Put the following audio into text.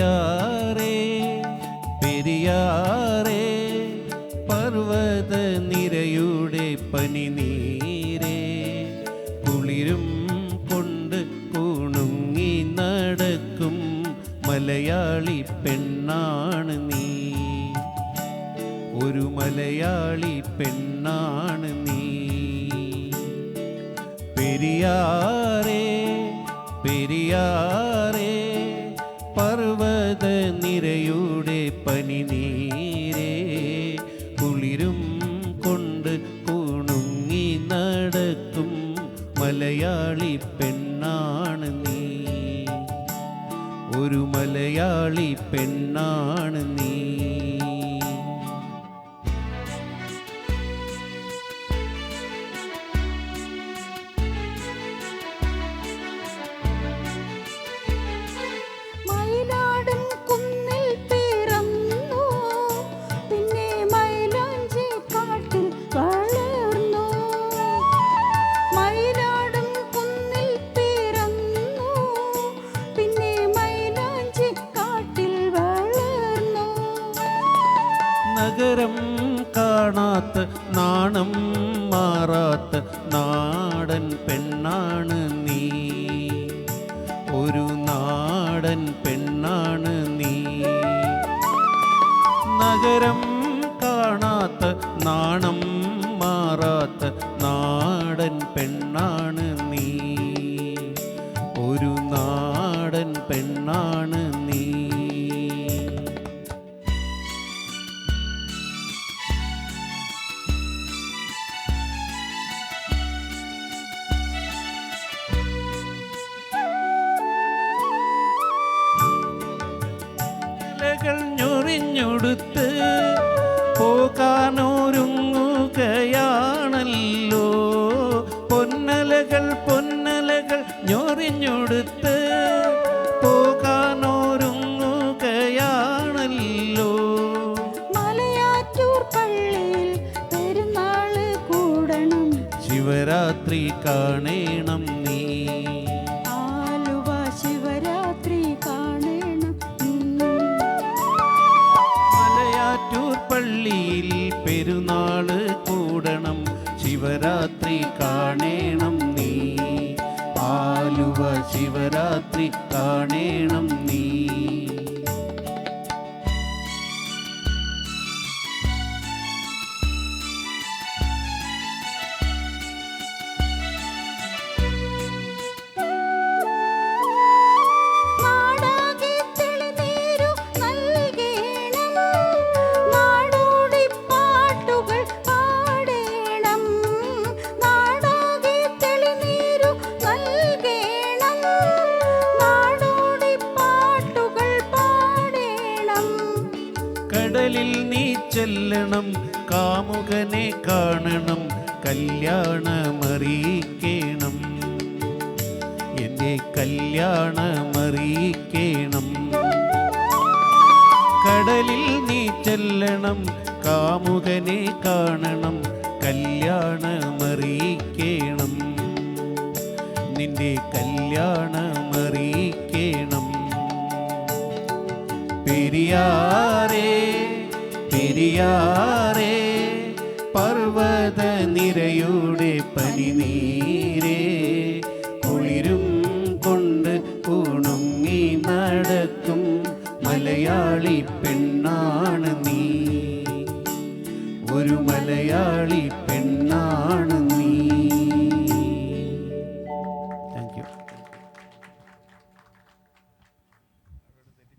പെരിയാറേ പെരിയാറേ പർവ്വത നിരയുടെ പനിനീരേ കുളിരും കൊണ്ട് കുണുങ്ങി നടക്കും മലയാളി പെണ്ണാണ് നീ, ഒരു മലയാളി പെണ്ണാണ് നീ. പെരിയാറേ പെരിയാറേ പർവ്വത നിരയുടെ പനിനീരേ കുളിരും കൊണ്ട് കുണുങ്ങി നടക്കും മലയാളി പെണ്ണാണ് നീ, ഒരു മലയാളി പെണ്ണാണ് നീ. നഗരം കാണാത്ത നാണം മാറാത്ത നാടൻ പെണ്ണാണ് നീ, ഒരു നാടൻ പെണ്ണാണ് നീ. നഗരം കാണാത്ത നാണം മാറാത്ത നാടൻ പെണ്ണാണ് നീ, ഒരു നാടൻ പെണ്ണാണ് നീ. ഞൊറിഞ്ഞൊടുത്ത് പോകാനൊരുങ്ങുകയാണല്ലോ, പൊന്നലകൾ പൊന്നലകൾ ഞൊറിഞ്ഞൊടുത്ത് പോകാനൊരുങ്ങുകയാണല്ലോ. മലയാറ്റൂർ പള്ളിയിൽ പെരുന്നാള് കൂടണം, ശിവരാത്രി കാണണം നീ, ആലുവ ശിവരാത്രി കാണണം. മലയാറ്റൂർ പള്ളിയിൽ പെരുന്നാള് കൂടണം, ശിവരാത്രി കാണണം നീ, ആലുവ ശിവരാത്രി കാണണം നീ. കടലിൽ നീ ചെല്ലണം, കാമുകനെ കാണണം, കല്യാണമറിയിക്കണം, എൻ്റെ കല്യാണമറിയിക്കണം. കടലിൽ നീ ചെല്ലണം, കാമുകനെ കാണണം, കല്യാണമറിയിക്കണം, നിന്റെ കല്യാണമറിയിക്കണം. പെരിയാറേ പെരിയാറേ പർവ്വത നിരയുടെ പനിനീരേ കുളിരും കൊണ്ട് കുണുങ്ങി നടക്കും മലയാളി പെണ്ണാണ് നീ, ഒരു മലയാളി പെണ്ണാണ്